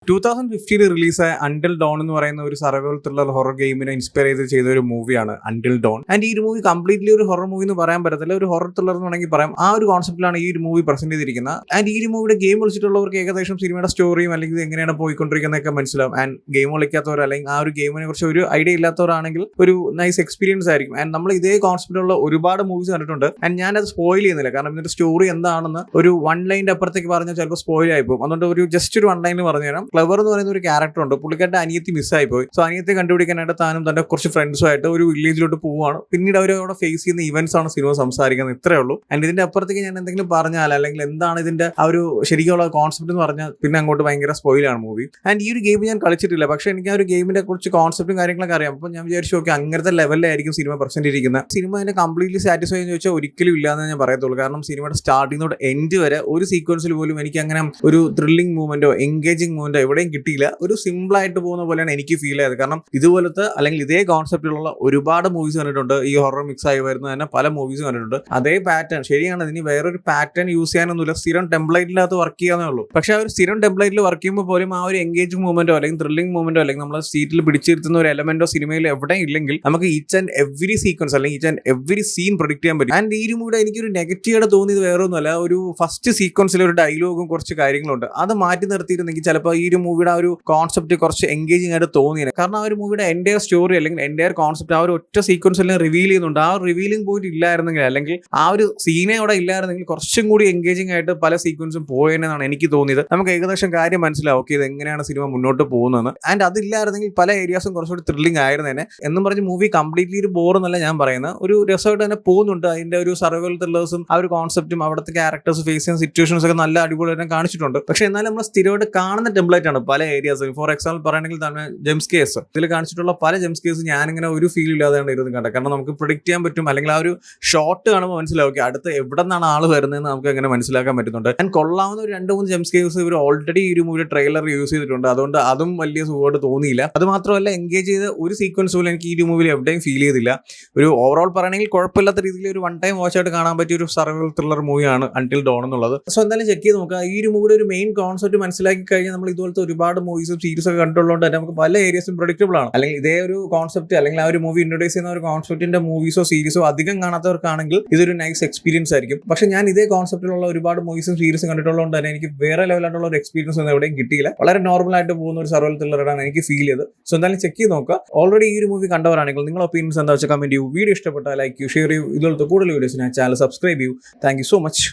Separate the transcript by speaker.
Speaker 1: 2015 റിലീസായ until Don എന്ന് പറയുന്ന ഒരു സർവൈവൽ ത്രില്ലർ ഹൊറർ ഗെയിമിനെ ഇൻസ്പയർ ചെയ്ത ഒരു മൂവിയാണ് അണ്ടിൽ ഡോൺ. ആൻഡ് ഈ ഒരു മൂവി കംപ്ലീറ്റ്ലി ഒരു ഹൊറർ മൂവി എന്ന് പറയാൻ പറ്റത്തില്ല, ഒരു ഹൊറർ ത്രില്ലർ എന്ന് വേണമെങ്കിൽ പറയാം. ആ ഒരു കോൺസെപ്റ്റിലാണ് ഈ ഒരു മൂവി പ്രസന്റ് ചെയ്തിരിക്കുന്നത്. ആൻഡ് ഈ ഒരു മൂവിയുടെ ഗെയിം കളിച്ചിട്ടുള്ളവർക്ക് ഏകദേശം സിനിമയുടെ സ്റ്റോറിയും അല്ലെങ്കിൽ എങ്ങനെയാണ് പോയിക്കൊണ്ടിരിക്കുന്നതൊക്കെ മനസ്സിലാവും. ആൻഡ് ഗെയിം കളിക്കാത്തവർ അല്ലെങ്കിൽ ആ ഒരു ഗെയിമിനെ കുറിച്ച് ഒരു ഐഡിയ ഇല്ലാത്തവരാണെങ്കിൽ ഒരു നൈസ് എക്സ്പീരിയൻസ് ആയിരിക്കും. ആൻഡ് നമ്മൾ ഇതേ കോൺസെപ്റ്റിലുള്ള ഒരുപാട് മൂവീസ് കണ്ടിട്ടുണ്ട്. ആൻഡ് ഞാനത് സ്പോയിൽ ചെയ്യുന്നില്ല, കാരണം ഇതിന്റെ സ്റ്റോറി എന്താണെന്ന് ഒരു വൺ ലൈൻ്റെ അപ്പുറത്തേക്ക് പറഞ്ഞാൽ ചിലപ്പോൾ സ്പോയിൽ ആയിപ്പോകും. അതുകൊണ്ട് ഒരു ജസ്റ്റ് ഒരു വൺ ലൈൻ പറഞ്ഞു തരാം. ക്ലവർ എന്ന് പറയുന്ന ഒരു ക്യാരക്ടർ ഉണ്ട്. പുള്ളിക്കാരുടെ അനിയത്തി മിസ്സായി പോയി. സോ അനിയത്തെ കണ്ടുപിടിക്കാനായിട്ട് താനും തന്റെ കുറച്ച് ഫ്രണ്ട്സുമായിട്ട് ഒരു വില്ലേജിലോട്ട് പോവുകയാണ്. പിന്നീട് അവരവിടെ ഫേസ് ചെയ്യുന്ന ഇവന്റ്സ് ആണ് സിനിമ സംസാരിക്കുന്നത്. ഇത്രയേ ഉള്ളൂ. ആൻഡ് ഇതിന്റെ അപ്പുറത്തേക്ക് ഞാൻ എന്തെങ്കിലും പറഞ്ഞാൽ അല്ലെങ്കിൽ എന്താണ് ഇതിന്റെ ആ ഒരു ശരിക്കുള്ള കോൺസെപ്റ്റ് എന്ന് പറഞ്ഞാൽ പിന്നെ അങ്ങോട്ട് ഭയങ്കര സ്പോയിലാണ് മൂവി. ആൻഡ് ഈ ഒരു ഗെയിം ഞാൻ കളിച്ചിട്ടില്ല, പക്ഷേ എനിക്ക് ആ ഒരു ഗെയിമിനെ കുറിച്ച് കോൺസെപ്റ്റും കാര്യങ്ങളൊക്കെ അറിയാം. അപ്പോൾ ഞാൻ വിചാരിച്ചു ഓക്കെ അങ്ങനത്തെ ലെവലിലായിരിക്കും സിനിമ പ്രസന്റ് ചെയ്തിരിക്കുന്നത്. സിനിമ അതിനെ കംപ്ലീറ്റ്ലി സാറ്റിസ്ഫൈ എന്ന് ചോദിച്ചാൽ ഒരിക്കലും ഇല്ലാന്ന് ഞാൻ പറയത്തുള്ളൂ. കാരണം സിനിമയുടെ സ്റ്റാർട്ടിംഗ് തൊട്ട് എൻഡ് വരെ ഒരു സീക്വൻസിൽ പോലും എനിക്ക് അങ്ങനെ ഒരു ത്രില്ലിംഗ് മൂവ്മെന്റോ എൻഗേജിംഗ് മൂവ്മെന്റോ എവിടെയും കിട്ടിയില്ല. ഒരു സിമ്പിൾ ആയിട്ട് പോകുന്ന പോലെയാണ് എനിക്ക് ഫീൽ ചെയ്തത്. കാരണം ഇതുപോലത്തെ അല്ലെങ്കിൽ ഇതേ കോൺസെപ്റ്റിലുള്ള ഒരുപാട് മൂവീസ് കണ്ടിട്ടുണ്ട്. ഈ ഹൊറർ മിക്സ് ആയി വരുന്ന തന്നെ പല മൂവീസ് കണ്ടിട്ടുണ്ട്. അതേ പാറ്റേൺ ശരിയാണ്, ഇതിന് വേറൊരു പാറ്റേൺ യൂസ് ചെയ്യാനൊന്നുമില്ല. സ്ഥിരം ടെംപ്ലേറ്റിനകത്ത് വർക്ക് ചെയ്യാന്നേ ഉള്ളൂ. പക്ഷെ ആ ഒരു സ്ഥിരം ടെംപ്ലേറ്റിൽ വർക്ക് ചെയ്യുമ്പോൾ പോലും ആ ഒരു എൻഗേജിംഗ് മൂവ്മെന്റോ അല്ലെങ്കിൽ ത്രില്ലിംഗ് മൂവ്മെന്റോ അല്ലെങ്കിൽ നമ്മളെ സീറ്റിൽ പിടിച്ചിരുത്തുന്ന ഒരു എലമെന്റോ സിനിമയിൽ എവിടെയും ഇല്ലെങ്കിൽ നമുക്ക് ഈച്ച് ആൻഡ് എവറി സീക്വൻസ് അല്ലെങ്കിൽ each and every scene predict ചെയ്യാൻ പറ്റും. ആൻഡ് ഈ മൂടെ എനിക്കൊരു നെഗറ്റീവായിട്ട് തോന്നിയത് വേറെ ഒന്നുമല്ല, ഒരു ഫസ്റ്റ് സീക്വൻസിൽ ഒരു ഡയലോഗും കുറച്ച് കാര്യങ്ങളുണ്ട്. അത് മാറ്റി നിർത്തിയിരുന്നെങ്കിൽ ചിലപ്പോൾ ഈ ഒരു മൂവിയുടെ ആ ഒരു കോൺസെപ്റ്റ് കുറച്ച് എൻഗേജിംഗ് ആയിട്ട് തോന്നിയത്. കാരണം ആ ഒരു മൂവിയുടെ എൻ്റയർ സ്റ്റോറി അല്ലെങ്കിൽ എൻ്റയർ കോൺസെപ്റ്റ് ആ ഒരു ഒറ്റ സീക്വൻസിൽ റിവീൽ ചെയ്യുന്നുണ്ട്. ആ ഒരു റിവീലിംഗ് പോയിട്ട് ഇല്ലായിരുന്നെങ്കിൽ അല്ലെങ്കിൽ ആ ഒരു സീനെ അവിടെ ഇല്ലായിരുന്നെങ്കിൽ കുറച്ചും കൂടി എൻഗേജിംഗ് ആയിട്ട് പല സീക്വൻസും പോയെന്നാണ് എനിക്ക് തോന്നിയത്. നമുക്ക് ഏകദേശം കാര്യം മനസ്സിലാവും ഓക്കെ ഇത് എങ്ങനെയാണ് സിനിമ മുന്നോട്ട് പോകുന്നതെന്ന്. ആൻഡ് അതില്ലായിരുന്നെങ്കിൽ പല ഏരിയാസും കുറച്ചുകൂടി ത്രില്ലിംഗ് ആയിരുന്നേനെ. എന്നും പറഞ്ഞ് മൂവി കംപ്ലീറ്റ്ലി ഒരു ബോറെന്നല്ല ഞാൻ പറയുന്നത്, ഒരു രസമായിട്ട് തന്നെ പോകുന്നുണ്ട്. അതിന്റെ ഒരു സർവൈവൽ ത്രില്ലേഴ്സും ആ ഒരു കോൺസെപ്റ്റും അവിടുത്തെ ക്യാരക്ടേഴ്സ് ഫേസ് ചെയ്യുന്ന സിറ്റുവേഷൻസ് ഒക്കെ നല്ല അടിപൊളിയായിട്ട് കാണിച്ചിട്ടുണ്ട്. പക്ഷെ എന്നാലും നമ്മൾ സ്ഥിരമായിട്ട് കാണുന്ന ടെംപ്ലേറ്റ് ആണ് പല ഏരിയാസും. ഫോർ എക്സാമ്പിൾ പറയുകയാണെങ്കിൽ തന്നെ ജംസ് കേസ്, ഇതിൽ കാണിച്ചിട്ടുള്ള പല ജംസ് കേസ് ഞാനിങ്ങനെ ഒരു ഫീൽ ഇല്ലാതെയാണ് ഇരുന്ന് കണ്ടത്. കാരണം നമുക്ക് പ്രിഡിക്റ്റ് ചെയ്യാൻ പറ്റും, അല്ലെങ്കിൽ ആ ഒരു ഷോട്ട് കാണുമ്പോൾ മനസ്സിലാവും അടുത്ത് എവിടെ നിന്നാണ് ആൾ വരുന്നതെന്ന് നമുക്ക് അങ്ങനെ മനസ്സിലാക്കാൻ പറ്റുന്നുണ്ട്. ഞാൻ കൊള്ളാവുന്ന ഒരു 2-3 ജംസ് കേസ് ഇവർ ഓൾറെഡി ഈ ഒരു മൂവിയുടെ ട്രെയിലർ യൂസ് ചെയ്തിട്ടുണ്ട്. അതുകൊണ്ട് അതും വലിയ സുഖമായിട്ട് തോന്നിയില്ല. അത് മാത്രമല്ല എൻഗേജ് ചെയ്ത് ഒരു സീക്വൻസ് പോലും എനിക്ക് ഈ ഒരു മൂവിയിൽ എവിടെയും ഫീൽ ചെയ്തില്ല. ഒരു ഓവറോൾ പറയുകയാണെങ്കിൽ കുഴപ്പമില്ലാത്ത രീതിയിൽ ഒരു വൺ ടൈം വാച്ച് ആയിട്ട് കാണാൻ പറ്റിയ ഒരു സർവൈവൽ ത്രില്ലർ മൂവിയാണ് അണ്ടിൽ ഡോൺ എന്നുള്ളത്. സോ എന്തായാലും ചെക്ക് ചെയ്ത് നോക്കുക. ഈ ഒരു മൂവിയുടെ ഒരു മെയിൻ കോൺസെപ്റ്റ് മനസ്സിലാക്കി കഴിഞ്ഞാൽ നമ്മൾ ഇതുപോലത്തെ ഒരുപാട് മൂവീസും സീരീസ് ഒക്കെ കണ്ടുള്ളതുകൊണ്ട് തന്നെ നമുക്ക് പല ഏരിയസും പ്രൊഡിക്റ്റബിൾ ആണ്. അല്ലെങ്കിൽ ഇതേ ഒരു കോൺസെപ്റ്റ് അല്ലെങ്കിൽ ആ ഒരു മൂവി ഇൻട്രൊഡ്യൂസ് ചെയ്യുന്ന ഒരു കോൺസെപ്റ്റിന്റെ മൂവീസോ സീരീസോ അധികം കാണാത്തവർക്കാണെങ്കിൽ ഇതൊരു നൈസ് എക്സ്പീരിയൻസ് ആയിരിക്കും. പക്ഷെ ഞാൻ ഇതേ കോൺസെപ്റ്റിലുള്ള ഒരുപാട് മൂവീസും സീരീസും കണ്ടിട്ടുള്ളതുകൊണ്ട് തന്നെ എനിക്ക് വേറെ ലെവലായിട്ടുള്ള ഒരു എക്സ്പീരിയൻസ് ഒന്നും എവിടെയും കിട്ടിയില്ല. വളരെ നോർമൽ ആയിട്ട് പോകുന്ന ഒരു സർവൈവൽ ത്രില്ലറാണ് എനിക്ക് ഫീൽ ചെയ്തത്. സോ എന്തായാലും ചെക്ക് ചെയ്ത് നോക്കുക. ഓൾറെഡി ഈ ഒരു മൂവി കണ്ടവരാണെങ്കിൽ നിങ്ങളുടെ ഒപ്പീനിയൻസ് എന്താ വെച്ചാൽ കമന്റ് ചെയ്യൂ. വീഡിയോ ഇഷ്ടപ്പെട്ടാൽ ലൈക്ക് ചെയ്യൂ, ഷെയർ ചെയ്യൂ. ഇതുപോലത്തെ കൂടുതൽ വീഡിയോസ് ഞാൻ ചാനൽ സബ്സ്ക്രൈബ് ചെയ്യൂ. Thank you so much.